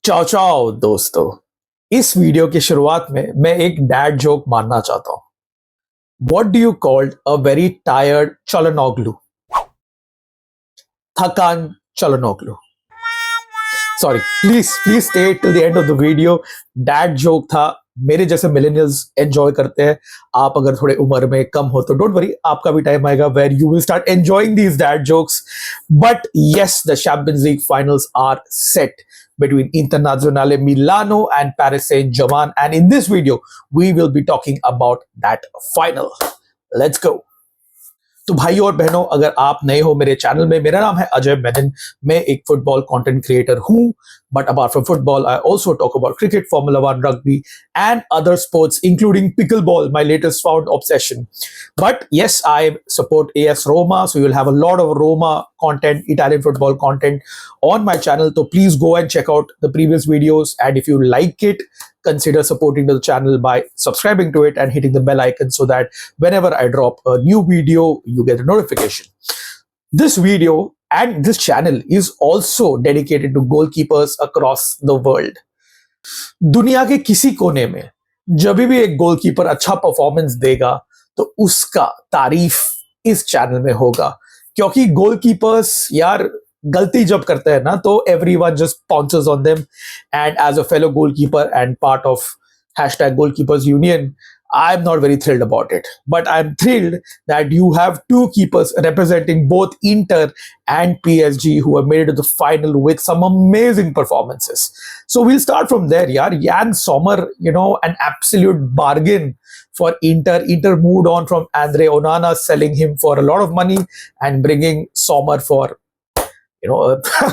चाओ चाओ दोस्तों। इस वीडियो की शुरुआत में मैं एक डैड जोक मारना चाहता हूं। What do you called a very tired चलनोगलू? थकान चलनोगलू। Sorry, please please stay till the end of the video. Dad joke था, मेरे जैसे मिलेनियल्स एंजॉय करते हैं। आप अगर थोड़े उम्र में कम हो तो डोंट वरी, आपका भी टाइम आएगा where you will start enjoying these dad jokes. But yes, the champions league finals are set between Internazionale Milano and Paris St Germain, and in this video we will be talking about that final. Let's go. तो भाई और बहनों, अगर आप नए हो मेरे channel में, मेरा नाम है अजय मेनन। मैं एक फुटबॉल कंटेंट क्रिएटर हूं, but apart from football I also talk about cricket, formula 1, rugby and other sports including pickleball, my latest found obsession. But yes, I support AS Roma, so you'll have a lot of Roma content, Italian football content on my channel. So please go and check out the previous videos, and if you like it, consider supporting the channel by subscribing to it and hitting the bell icon so that whenever I drop a new video, you get a notification. This video and this channel is also dedicated to goalkeepers across the world. दुनिया के किसी कोने में जब भी एक goalkeeper अच्छा performance देगा तो उसका तारीफ इस चैनल में होगा, क्योंकि गोलकीपर्स यार गलती जब करते हैं ना तो everyone just pounces on them. And as a fellow goalkeeper and part of #goalkeepers union, I'm not very thrilled about it, but I'm thrilled that you have two keepers representing both Inter and PSG who have made it to the final with some amazing performances. So we'll start from there. Jan Sommer, an absolute bargain for Inter. Inter moved on from Andre Onana, selling him for a lot of money and bringing Sommer for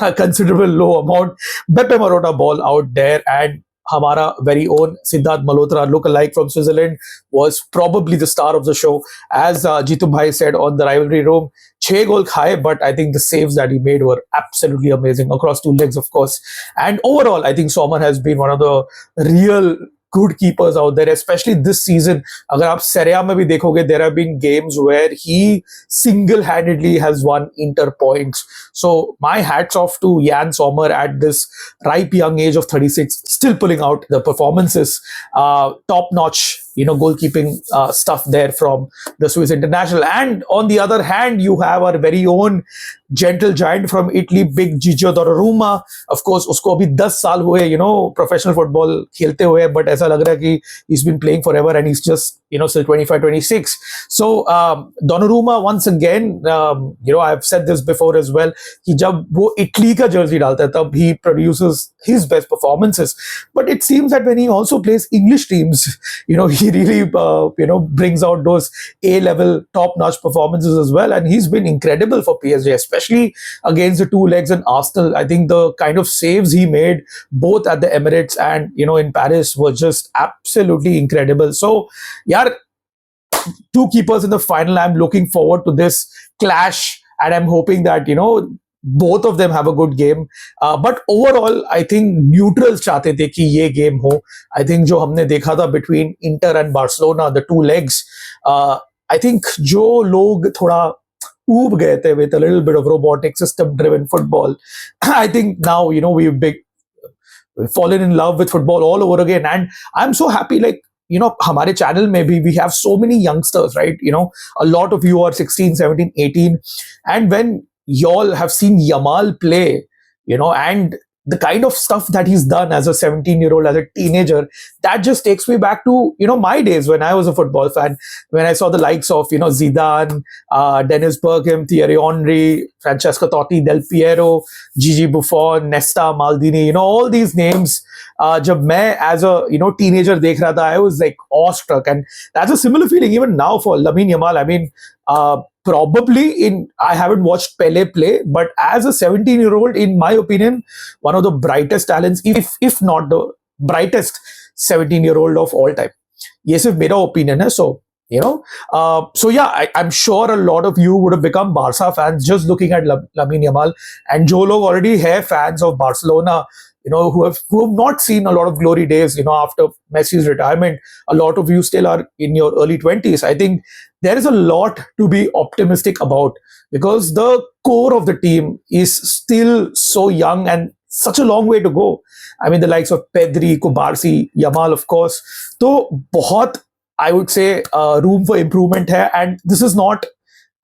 a considerable low amount. Beppe Marotta ball out there, and हमारा very own Siddharth Malhotra look-alike from Switzerland was probably the star of the show. As Jitu Bhai said on the rivalry room, 6 goal khaye, but I think the saves that he made were absolutely amazing across 2 legs, of course. And overall, I think Sommer has been one of the real good keepers out there, especially this season. अगर आप Serie A में भी देखोगे, there have been games where he single-handedly has won Inter points. So my hats off to Jan Sommer at this ripe young age of 36, still pulling out the performances. Top-notch, goalkeeping stuff there from the Swiss international. And on the other hand, you have our very own gentle giant from Italy, big Gigio Donnarumma. Of course, उसको अभी 10 साल हुए, professional football खेलते हुए, but ऐसा लग रहा है कि he's been playing forever and he's just, still 25, 26. So Donnarumma, once again, I've said this before as well, कि जब वो इटली का jersey डालता है तब he produces his best performances. But it seems that when he also plays English teams, he really, brings out those A-level top-notch performances as well. And he's been incredible for PSG, especially against the 2 legs in Arsenal. I think the kind of saves he made both at the Emirates and, in Paris were just absolutely incredible. So, yeah, 2 keepers in the final. I'm looking forward to this clash, and I'm hoping that, both of them have a good game. But overall, I think neutrals चाहते थे कि ये game हो. I think जो हमने देखा था between Inter and Barcelona, the 2 legs, I think जो लोग थोड़ा ऊब गए थे with a little bit of robotic system-driven football, I think now, we've fallen in love with football all over again. And I'm so happy, like, हमारे channel में भी we have so many youngsters, right? A lot of you are 16, 17, 18. And when y'all have seen Yamal play, and the kind of stuff that he's done as a 17-year-old, as a teenager, that just takes me back to, my days when I was a football fan, when I saw the likes of, Zidane, Dennis Bergkamp, Thierry Henry, Francesco Totti, Del Piero, Gigi Buffon, Nesta, Maldini, all these names. जब मैं as a teenager देख रहा था, I was like awestruck, and that's a similar feeling even now for Lamine Yamal. I mean, probably I haven't watched Pele play, but as a 17-year-old, in my opinion, one of the brightest talents, if not the brightest 17-year-old of all time. ये सिर्फ मेरा opinion है. So so yeah, I'm sure a lot of you would have become Barca fans just looking at Lamine Yamal, and जो लोग already है fans of Barcelona, who have not seen a lot of glory days, after Messi's retirement. A lot of you still are in your early 20s. I think there is a lot to be optimistic about, because the core of the team is still so young and such a long way to go. I mean, the likes of Pedri, Kubarsi, Yamal, of course. So, बहुत, I would say, room for improvement hai. And this is not,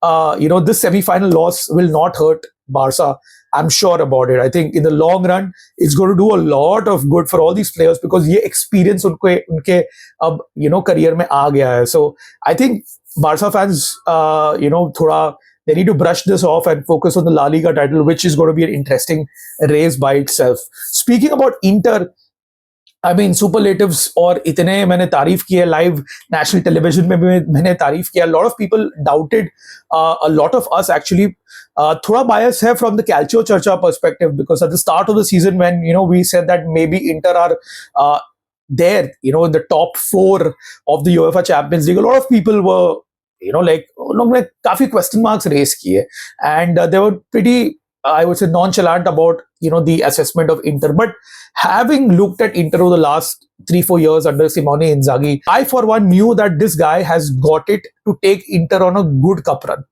this semi-final loss will not hurt Barca. I'm sure about it. I think in the long run, it's going to do a lot of good for all these players because ये experience उनके अब career में आ गया है. So I think Barca fans, थोड़ा they need to brush this off and focus on the La Liga title, which is going to be an interesting race by itself. Speaking about Inter, I mean, superlatives और इतने मैंने तारीफ किए live national television में भी मैंने तारीफ किया. A lot of people doubted, a lot of us actually. थोड़ा bias है from the Calcio Churcha perspective because at the start of the season when we said that maybe Inter are there, in the top 4 of the UEFA Champions League, a lot of people were लोग ने काफी question marks raise किए and they were pretty, I would say, nonchalant about the assessment of Inter. But having looked at Inter over the last 3-4 years under Simone Inzaghi, I for one knew that this guy has got it to take Inter on a good cup run.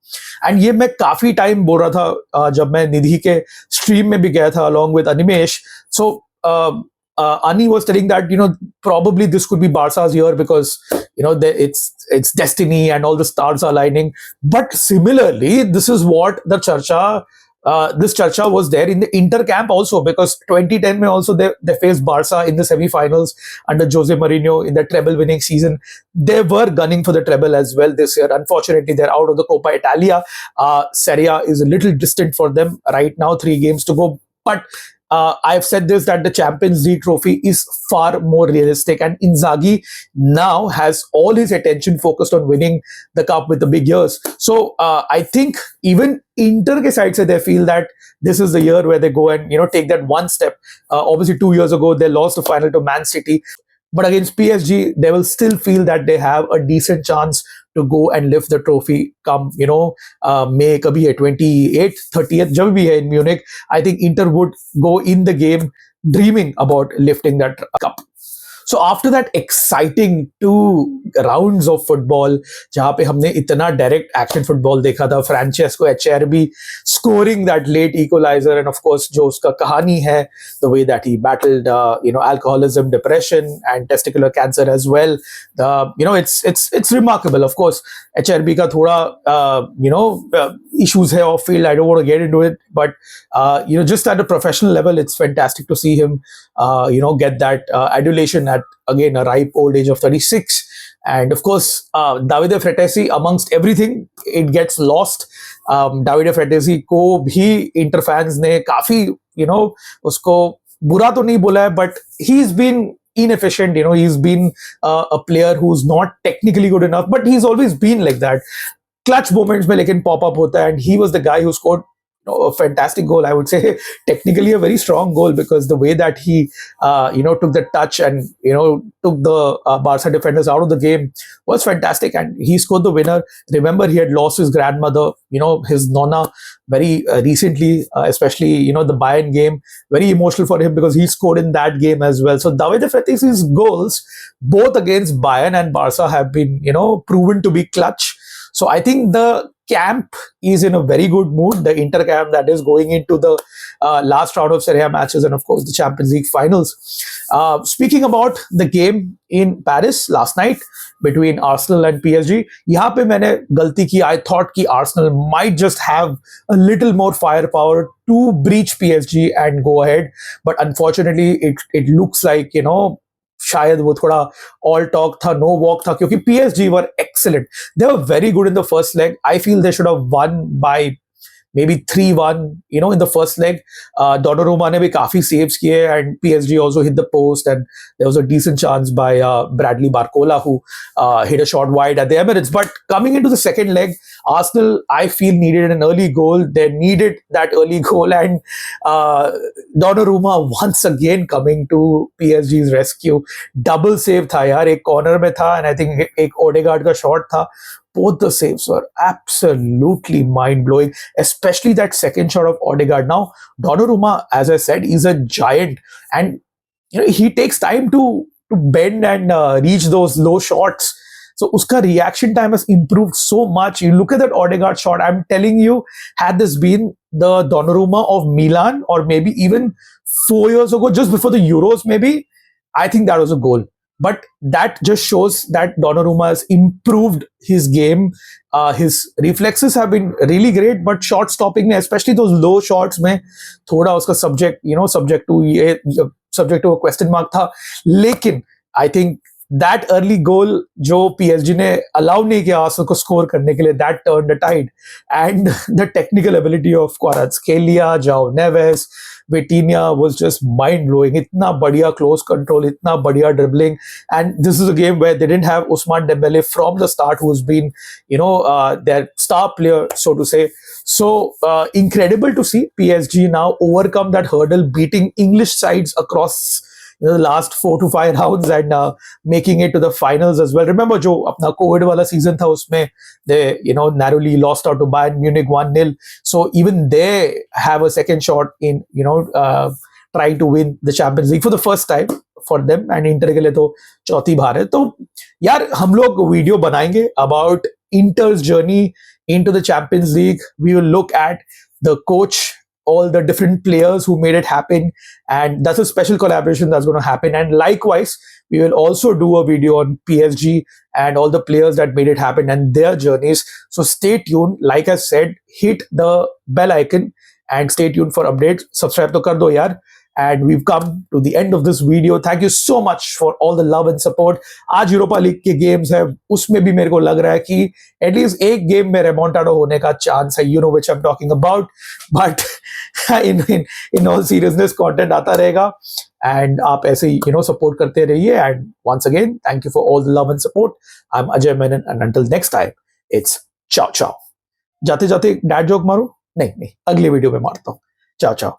And ये मैं काफी time बोल रहा था जब मैं निधि के stream में भी गया था along with Animesh. So Ani was telling that probably this could be Barca's year because it's destiny and all the stars are aligning. But similarly, this is what the Charcha. This Charcha was there in the Inter camp also because 2010 mein also they faced Barca in the semi-finals under Jose Mourinho in the treble winning season. They were gunning for the treble as well this year. Unfortunately, they're out of the Coppa Italia. Serie A is a little distant for them right now, 3 games to go. But I've said this, that the Champions League trophy is far more realistic and Inzaghi now has all his attention focused on winning the cup with the big years. So I think even Inter ke side se they feel that this is the year where they go and take that one step. Obviously 2 years ago they lost the final to Man City, but against PSG they will still feel that they have a decent chance to go and lift the trophy come May kabhi hai 28th 30th jab bhi hai in Munich. I think Inter would go in the game dreaming about lifting that cup. So after that exciting 2 rounds of football, जहाँ पे हमने इतना direct action football देखा था, Francesco Acerbi scoring that late equalizer, and of course जो उसका कहानी है, the way that he battled alcoholism, depression, and testicular cancer as well. It's remarkable. Of course, Acerbi का थोड़ा issues है off field. I don't want to get into it, but just at a professional level, it's fantastic to see him get that adulation at again a ripe old age of 36. And of course, Davide Fratesi, amongst everything, it gets lost. Davide Fratesi को भी Inter fans ने काफी उसको बुरा तो नहीं बोला है, but he's been inefficient. He's been a player who's not technically good enough, but he's always been like that. Clutch moments में लेकिन pop up होता है, and he was the guy who scored a fantastic goal. I would say technically a very strong goal because the way that he took the touch and took the Barca defenders out of the game was fantastic, and he scored the winner. Remember, he had lost his grandmother, his nonna, very recently, especially the Bayern game, very emotional for him because he scored in that game as well. So Davide Fratesi's goals both against Bayern and Barca have been proven to be clutch. So I think the camp is in a very good mood, the Inter camp that is going into the last round of Serie A matches and of course the Champions League finals. Speaking about the game in Paris last night between Arsenal and PSG, यहाँ पे मैंने गलती की. I thought कि Arsenal might just have a little more firepower to breach PSG and go ahead, but unfortunately it looks like शायद वो थोड़ा all talk था, no walk था, क्योंकि PSG were excellent. They were very good in the first leg. I feel they should have won by maybe 3-1, in the first leg. Donnarumma ne bhi kafi saves kiye and PSG also hit the post, and there was a decent chance by Bradley Barcola who hit a shot wide at the Emirates. But coming into the second leg, Arsenal, I feel, needed an early goal. They needed that early goal, and Donnarumma once again coming to PSG's rescue. Double save tha yaar, ek corner mein tha, and I think ek Odegaard ka shot tha. Both the saves were absolutely mind-blowing, especially that second shot of Odegaard. Now, Donnarumma, as I said, is a giant, and he takes time to bend and reach those low shots. So, uska reaction time has improved so much. You look at that Odegaard shot, I'm telling you, had this been the Donnarumma of Milan, or maybe even 4 years ago, just before the Euros, maybe, I think that was a goal. But that just shows that Donnarumma has improved his game. His reflexes have been really great, but shot stopping, especially those low shots, में थोड़ा उसका subject to a question mark था. लेकिन I think that early goal जो PSG ने allow नहीं किया Arsenal को score करने के लिए, that turned the tide. And the technical ability of Kvaratskhelia, João Neves, Vitinha was just mind-blowing. Itna बढ़िया close control, itna बढ़िया dribbling. And this is a game where they didn't have Ousmane Dembele from the start, who's been, their star player, so to say. So incredible to see PSG now overcome that hurdle, beating English sides across the last 4 to 5 rounds and making it to the finals as well. Remember, जो अपना COVID वाला season था, उसमें they narrowly lost out to Bayern Munich 1-0. So even they have a second shot in trying to win the Champions League for the first time for them. And Inter के लिए तो चौथी बार है. तो यार हम लोग वीडियो बनाएंगे about Inter's journey into the Champions League. We will look at the coach, all the different players who made it happen, and that's a special collaboration that's going to happen. And likewise, we will also do a video on PSG and all the players that made it happen and their journeys. So stay tuned. Like I said, hit the bell icon and stay tuned for updates. Subscribe to kar do yaar. And we've come to the end of this video. Thank you so much for all the love and support. आज Europa league के games है, उसमें भी मेरे को लग रहा है कि एटलीस्ट एक गेम में रेमोंटाडो होने का चांस है. Which I am talking about. But in all seriousness content आता रहेगा एंड आप ऐसे ही सपोर्ट करते रहिए. And once again, thank you for all the love and support. I am Ajay Menon and until next time, it's ciao ciao. जाते जाते dad joke मारो? नहीं, अगले वीडियो में मारता हूँ. चाओ चाओ.